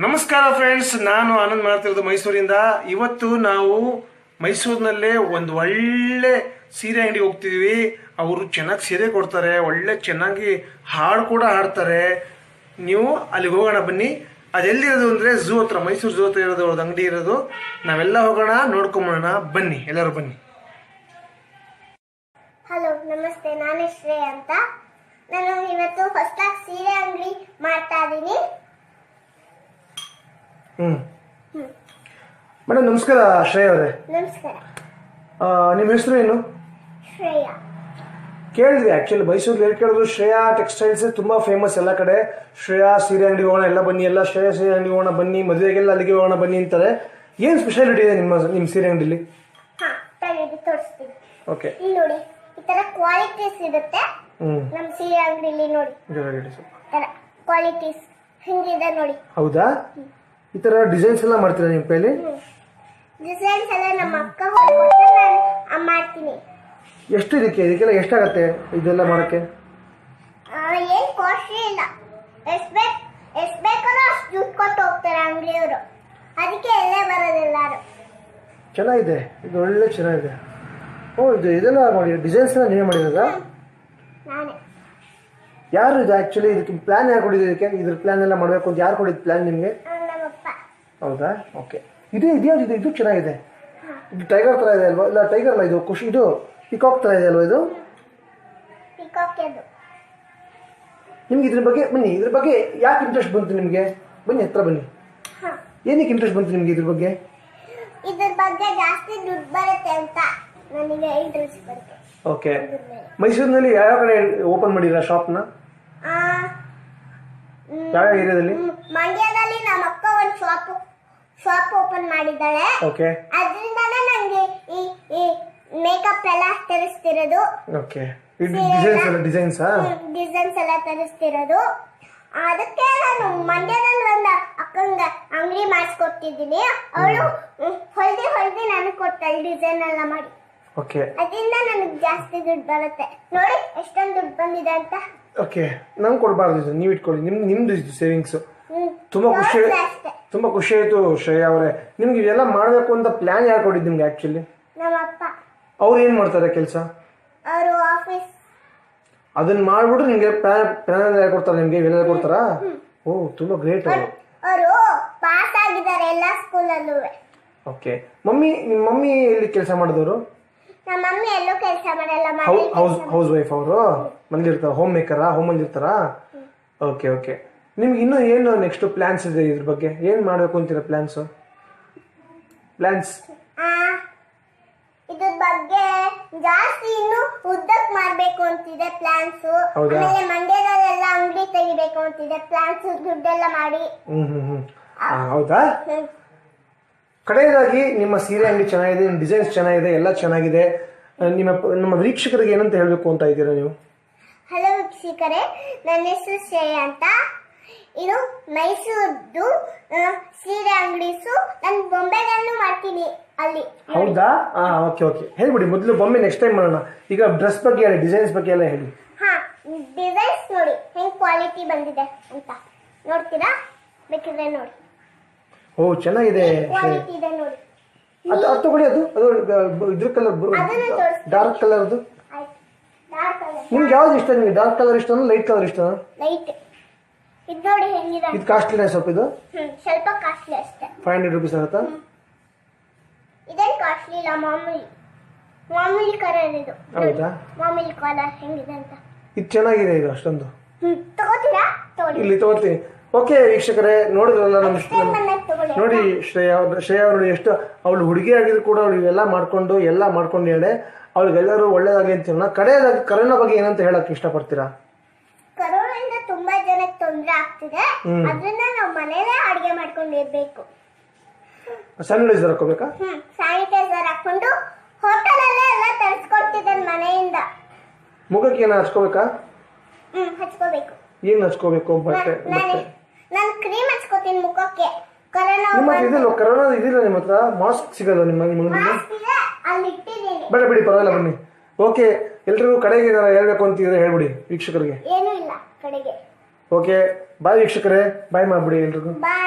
ನಮಸ್ಕಾರ ಫ್ರೆಂಡ್ಸ್, ನಾನು ಆನಂದ್ ಮಾಡ್ತಿರೋದು ಮೈಸೂರಿಂದ. ಇವತ್ತು ನಾವು ಮೈಸೂರಿನಲ್ಲೇ ಒಂದು ಒಳ್ಳೆ ಸೀರೆ ಅಂಗಡಿಗೆ ಹೋಗ್ತಿದ್ವಿ. ಅವರು ಚೆನ್ನಾಗಿ ಸೀರೆ ಕೊಡ್ತಾರೆ, ಒಳ್ಳೆ ಚೆನ್ನಾಗಿ ಹಾಡು ಕೂಡ ಹಾಡ್ತಾರೆ. ನೀವು ಅಲ್ಲಿಗೆ ಹೋಗೋಣ ಬನ್ನಿ. ಅದೆಲ್ಲಿರೋದು ಅಂದರೆ ಝೂ ಹತ್ರ, ಮೈಸೂರು ಝೂ ಹತ್ರ ಇರೋದು ಅವ್ರದ್ದು ಅಂಗಡಿ ಇರೋದು. ನಾವೆಲ್ಲ ಹೋಗೋಣ, ನೋಡ್ಕೊಂಬೋಣ ಬನ್ನಿ, ಎಲ್ಲರೂ ಬನ್ನಿ. ಹಲೋ, ನಮಸ್ತೆ. ನಾನು ಶ್ರೇಯ ಅಂತ. ನಾನು ಇವತ್ತು ಹೊಸದಾಗಿ ಸೀರೆ ಅಂಗಡಿ ಮಾಡ್ತಾ ಇದ್ದೀನಿ. ಮೇಡಮ್ ನಮಸ್ಕಾರ. ಶ್ರೇಯ ಅವರೇ ನಮಸ್ಕಾರ. ನಿಮ್ಮ ಹೆಸರು ಏನು? ಶ್ರೇಯ. ಕೇಳಿದ್ವಿ ಆ್ಯಕ್ಚುಲಿ ಮೈಸೂರಲ್ಲಿ ಹೇಳಿ ಕೇಳಿದ್ರು. ಶ್ರೇಯಾ ಟೆಕ್ಸ್ಟೈಲ್ಸ್ ತುಂಬ ಫೇಮಸ್ ಎಲ್ಲ ಕಡೆ. ಶ್ರೇಯಾ ಸೀರೆ ಅಂಗಡಿ ಹೋಗೋಣ, ಎಲ್ಲ ಬನ್ನಿ, ಎಲ್ಲ ಶ್ರೇಯಾ ಸೀರೆ ಅಂಗಡಿ ಹೋಗೋಣ ಬನ್ನಿ, ಮದುವೆಗೆಲ್ಲ ಅಲ್ಲಿಗೆ ಹೋಗೋಣ ಬನ್ನಿ ಅಂತಾರೆ. ಏನು ಸ್ಪೆಷಾಲಿಟಿ ಇದೆ ನಿಮ್ಮ ಸೀರೆ ಅಂಗಡಿಲಿ? ತೋರಿಸ್ತೀನಿ. ಓಕೆ, ಇಲ್ಲಿ ನೋಡಿ, ಈ ತರ ಕ್ವಾಲಿಟೀಸ್ ಇರುತ್ತೆ ನಮ್ಮ ಸೀರೆ ಅಂಗಡಿಲಿ. ನೋಡಿ, ಕ್ವಾಲಿಟೀಸ್ ಹಿಂಗಿದೆ ನೋಡಿ. ಹೌದಾ? ಈ ತರ ಡಿಸೈನ್ಸ್ ಎಲ್ಲ ಮಾಡ್ತೀರಾ ನಿಮ್ಮ ಕೈಲಿ? ಡಿಸೈನ್ಸ್ ಎಲ್ಲ ನಮ್ಮ ಅಕ್ಕ ಹೊಲ್ಕೊಟ್ಟು ನಾನು ಮಾಡ್ತೀನಿ. ಎಷ್ಟು ಇದಕ್ಕೆಲ್ಲ ಎಷ್ಟಾಗತ್ತೆ ಇದೆಲ್ಲ ಮಾಡೋಕ್ಕೆ? ಏನ್ ಕಾಸ್ಟ್ಲಿ ಇಲ್ಲ. ಎಷ್ಟು ಬೇಕೋ ಅಷ್ಟು ದುಡ್ಡು ಕೊಟ್ಟು ಹೋಗ್ತಾರೆ ಅಂಗಡಿಯವರು. ಅದಕ್ಕೆ ಎಲ್ಲೇ ಬರೋದೆಲ್ಲರೂ. ಚೆನ್ನಾಗಿದೆ, ಇದು ಒಳ್ಳೆ ಚೆನ್ನಾಗಿದೆ. ಇದೆಲ್ಲ ಮಾಡಿ ಡಿಸೈನ್ಸ್ ಎಲ್ಲ ನೀವೇ ಮಾಡಿರೋದಾ? ನಾನೇ. ಯಾರು ಇದು ಆ್ಯಕ್ಚುಲಿ ಇದಕ್ಕೆ ಪ್ಲಾನ್ ಯಾರು ಕೊಟ್ಟಿದ್ದು? ಇದಕ್ಕೆ ಇದ್ರ ಪ್ಲಾನ್ ಎಲ್ಲ ಮಾಡಬೇಕು ಅಂತ ಯಾರು ಕೊಟ್ಟಿದ್ದು ಪ್ಲಾನ್ ನಿಮಗೆ? ನಮ್ಮಪ್ಪ. ಹೌದಾ? ಓಕೆ. ಇದು ಚೆನ್ನಾಗಿದೆ. ಇದು ಟೈಗರ್ ಥರ ಇದೆ ಅಲ್ವಾ? ಇಲ್ಲ ಟೈಗರ್ ಅಲ್ಲ, ಇದು ಖುಷಿ, ಇದು ಪಿಕಾಕ್ ಥರ ಇದೆ ಅಲ್ವಾ? ಇದು ಪಿಕಾಕ್. ನಿಮ್ಗೆ ಇದ್ರ ಬಗ್ಗೆ ಯಾಕೆ ಇಂಟ್ರೆಸ್ಟ್ ಬಂತು ನಿಮಗೆ? ಬನ್ನಿ, ಹತ್ರ ಬನ್ನಿ. ಏನಕ್ಕೆ ಇಂಟ್ರೆಸ್ಟ್ ಬಂತು ನಿಮಗೆ ಇದ್ರ ಬಗ್ಗೆ? ಇದ್ರ ಬಗ್ಗೆ ಜಾಸ್ತಿ ದುಡ್ಡು ಬರುತ್ತೆ ಅಂತ ನನಗೆ ಇಂಟ್ರೆಸ್ಟ್ ಬಂತು. ಓಕೆ. ಮೈಸೂರಿನಲ್ಲಿ ಯಾವ ಕಡೆ ಓಪನ್ ಮಾಡಿರ ಶಾಪ್ನ? ಯಾವ ಏರಿಯಾದಲ್ಲಿ? ಮಂಡ್ಯದಲ್ಲಿ ನಮ್ಮ ಅಕ್ಕ ಒಂದು ಶಾಪ್ ಓಪನ್ ಮಾಡಿದ್ದಾಳೆ. ಓಕೆ. ಅದರಿಂದಾನೇ ನನಗೆ ಈ ಮೇಕಪ್ ಎಲ್ಲ ತರಿಸ್ತಿರೋದು. ಓಕೆ. ಡಿಸೈನ್ಸ್ ಎಲ್ಲ ತರಿಸ್ತಿರೋದು. ಅದಕ್ಕೆ ನಾನು ಮಂಡ್ಯದಲ್ಲಿ ಒಂದು ಅಕ್ಕಂಗ ಅಂಗಡಿ ಮಾಡಿಸ್ಕೊಟ್ಟಿದ್ದೀನಿ. ಅವಳು ಹೊಲ್ದಿ ನನಗೆ ಕೊಡ್ತಾಳೆ ಡಿಸೈನ್ ಎಲ್ಲ ಮಾಡಿ. ಓಕೆ. ಅದರಿಂದ ನನಗೆ ಜಾಸ್ತಿ ದುಡ್ಡು ಬರುತ್ತೆ. ನೋಡಿ ಎಷ್ಟೊಂದು ದುಡ್ಡು ಬಂದಿದೆ ಅಂತ. ಓಕೆ. ನಂಗೆ ಕೊಡಬಾರ್ದು ಇದು, ನೀವು ಇಟ್ಕೊಳ್ಳಿ. ನಿಮ್ದು ಇದು ಸೇವಿಂಗ್ಸ್. ತುಂಬಾ ಖುಷಿ ಆಯ್ತು ಶ್ರೇಯಾ ಅವರೇ. ನಿಮ್ಗೆ ಇವೆಲ್ಲ ಮಾಡಬೇಕು ಅಂತ ಪ್ಲಾನ್ ಯಾರು ಕೊಟ್ಟಿದ್ದು ನಿಮ್ಗೆ ಆಕ್ಚುಲಿ? ನಮ್ಮಪ್ಪ. ಅವ್ರು ಏನ್ ಮಾಡ್ತಾರೆ ಕೆಲಸ? ಅವರು ಆಫೀಸ್. ಅದನ್ನ ಮಾಡ್ಬಿಟ್ಟು ನಿಮ್ಗೆ ಪ್ಲಾನ್ ಕೊಡ್ತಾರೆ, ನಿಮ್ಗೆ ಇವೆಲ್ಲ ಕೊಡ್ತಾರಾ? ಓ, ತುಂಬಾ ಗ್ರೇಟ್ ಅವರು. ಅವರು ಪಾಸ್ ಆಗಿದ್ದಾರೆ ಎಲ್ಲ ಸ್ಕೂಲಲ್ಲೂ. ಓಕೆ. ನಿಮ್ಮ ಮಮ್ಮಿ ಎಲ್ಲಿ ಕೆಲಸ ಮಾಡಿದವರು? ನಮ್ಮ ಮಮ್ಮಿ ಎಲ್ಲೂ ಕೆಲಸ ಮಾಡಲ್ಲ. ಹೌಸ್ ವೈಫ್ ಅವರು. ಮನೇಲಿರ್ತಾರ? ಹೋಮ್ ಮೇಕರಾ? ಹೋಮಲ್ಲಿ ಇರ್ತಾರಾ? Okay okay. ನಿಮ್ಗೆ ಇನ್ನೂ ಏನು ನೆಕ್ಸ್ಟ್ ಪ್ಲಾನ್ಸ್ ಇದೆ ಇದ್ರ ಬಗ್ಗೆ? ಏನ್ ಮಾಡ್ಬೇಕು ಅಂತೀರಾ ಪ್ಲಾನ್ಸ್? ಇದ್ರ ಬಗ್ಗೆ ಜಾಸ್ತಿ ಇನ್ನು ಉದ್ದಕ್ ಮಾಡ್ಬೇಕು ಅಂತಿದೆ ಪ್ಲಾನ್ಸ್. ಆಮೇಲೆ ಮಂಡ್ಯದಲ್ಲೆಲ್ಲ ಅಂಗಡಿ ತೆಗಿಬೇಕು ಅಂತಿದೆ ಪ್ಲಾನ್ಸ್, ದುಡ್ಡೆಲ್ಲ ಮಾಡಿ. ಹೌದಾ? ಕಡೆಯದಾಗಿ ನಿಮ್ಮ ಸೀರೆ ಅಂಗಡಿ ಚೆನ್ನಾಗಿದೆ, ನಿಮ್ಮ ಡಿಸೈನ್ಸ್ ಚೆನ್ನಾಗಿದೆ, ಎಲ್ಲ ಚೆನ್ನಾಗಿದೆ. ನಮ್ಮ ವೀಕ್ಷಕರಿಗೆ ಏನಂತ ಹೇಳಬೇಕು ಅಂತ ಇದ್ದೀರಾ ನೀವು? ಹಲೋ ವೀಕ್ಷಕರೇ, ನನ್ನ ಹೆಸರು ಶ್ರೇಯ ಅಂತ. ಇದು ಮೈಸೂರ್ದು ಸೀರೆ ಅಂಗಡಿಸು. ನಾನು ಬೊಂಬೆಗಳನ್ನು ಮಾಡ್ತೀನಿ ಅಲ್ಲಿ. ಹೌದಾ? Okay okay. ಹೇಳ್ಬಿಡಿ ಮೊದಲು ಬೊಮ್ಮೆ, ನೆಕ್ಸ್ಟ್ ಟೈಮ್ ಮಾಡೋಣ. ಈಗ ಡ್ರೆಸ್ ಬಗ್ಗೆ ಹೇಳಿ, ಡಿಸೈನ್ಸ್ ಬಗ್ಗೆ ಎಲ್ಲ ಹೇಳಿ. ಡಿಸೈನ್ಸ್ ನೋಡಿ ಹೆಂಗ್ ಕ್ವಾಲಿಟಿ ಬಂದಿದೆ ಅಂತ. ನೋಡ್ತೀರಾ? ಬೇಕಿದ್ರೆ ನೋಡಿ. ಓ, ಚೆನ್ನಾಗಿದೆ. ಕ್ವಾಲಿಟಿ ಇದೆ ನೋಡಿ. ಅದು ತಗೊಳ್ಳಿ. ಅದು ಇದ್ರ ಕಲರ್, ಡಾರ್ಕ್ ಕಲರ್ದು. ನಿಮ್ಗೆ ಯಾವ್ದು ಇಷ್ಟ? ನಿಮ್ಗೆ ಡಾರ್ಕ್ ಕಲರ್ ಇಷ್ಟನಾ, ಲೈಟ್ ಕಲರ್ ಇಷ್ಟನಾ? ಲೈಟ್. ಇದು ನೋಡಿ ಹೆಂಗಿದೆ. ಇದು ಕಾಸ್ಟ್ಲಿನೇ ಸ್ವಲ್ಪ? ಇದು ಸ್ವಲ್ಪ ಕಾಸ್ಟ್ಲಿ ಅಷ್ಟೇ. 500 ರೂಪೀಸ್ ಆಗುತ್ತಾ? ಇದೇನು ಕಾಸ್ಟ್ಲಿ ಇಲ್ಲ, ಮಾಮೂಲಿ ಕಲರ್ ಇದು. ಹೌದಾ? ಮಾಮೂಲಿ ಕಲರ್ ಹೆಂಗಿದೆ ಅಂತ. ಇದು ಚೆನ್ನಾಗಿದೆ. ಇದು ಅಷ್ಟೊಂದು ತಗೋತೀರಾ? ತಗೊಳ್ಳಿ. ಇಲ್ಲಿ ತಗೋತೀನಿ. ಓಕೆ ವೀಕ್ಷಕರೇ, ನೋಡಿದ್ರಲ್ಲ ನೋಡಿ ಶ್ರೇಯಾ ಅವರು ಎಷ್ಟು ಅವಳು ಹುಡುಗಿ ಆಗಿದ್ರು ಕೂಡ ಅವಳು ಇವೆಲ್ಲ ಮಾಡ್ಕೊಂಡು ಹೇಳಿ ಅವ್ರಿಗೆಲ್ಲರೂ ಒಳ್ಳೇದಾಗಲಿ ಅಂತ ಹೇಳೋಣ. ಕಡೆಯದಾಗಿ ಕರೋನಾ ಬಗ್ಗೆ ಏನಂತ ಹೇಳಕ್ ಇಷ್ಟಪಡ್ತೀರಾ? ಕರೋನಾದಿಂದ ತುಂಬಾ ಜನಕ್ಕೆ ತೊಂದರೆ ಆಗ್ತಿದೆ. ಅದನ್ನ ನಾವು ಮನೇಲೆ ಅಡಿಗೆ ಮಾಡ್ಕೊಂಡು ಇರ್ಬೇಕು. ಸ್ಯಾನಿಟೈಸರ್ ಹಾಕೋಬೇಕಾ? ಸ್ಯಾನಿಟೈಸರ್ ಹಾಕೊಂಡು ಹೋಟೆಲ್ ಅಲ್ಲೇ ಎಲ್ಲ ತರಿಸ್ಕೊಡ್ತಿದ್ದಾರೆ ಮನೆಯಿಂದ. ಮುಖಕ್ಕೆ ಏನ ಹಚ್ಕೋಬೇಕಾ? ಹಚ್ಕೋಬೇಕು. ಏನ್ ಹಚ್ಕೋಬೇಕು? ಬಟ್ಟೆ? ನಾನು ಕ್ರೀಮ್ ಹಚ್ಕೋತೀನಿ ಮುಖಕ್ಕೆ. ಕರೋನಾ ಇದಿಲ್ಲ ನಿಮ್ಮ ಹತ್ರ? ಮಾಸ್ಕ್ ಸಿಗಲ್ಲ ನಿಮ್ಮ ಮುಂದೆ? ಅಲ್ಲಿ ಇಟ್ಟಿದ್ದೀನಿ. ಬೇಡ ಬಿಡಿ, ಪರವಾಗಿಲ್ಲ, ಬನ್ನಿ. ಓಕೆ. ಎಲ್ರಿಗೂ ಕಡೆಗೆ ಹೇಳ್ಬೇಕು ಅಂತಿದ್ರೆ ಹೇಳ್ಬಿಡಿ ವೀಕ್ಷಕರಿಗೆ. ಏನೂ ಇಲ್ಲ ಕಡೆಗೆ. ಓಕೆ, ಬಾಯ್ ವೀಕ್ಷಕರೇ, ಬಾಯ್ ಮಾಡ್ಬಿಡಿ ಎಲ್ರಿಗೂ. ಬಾಯ್.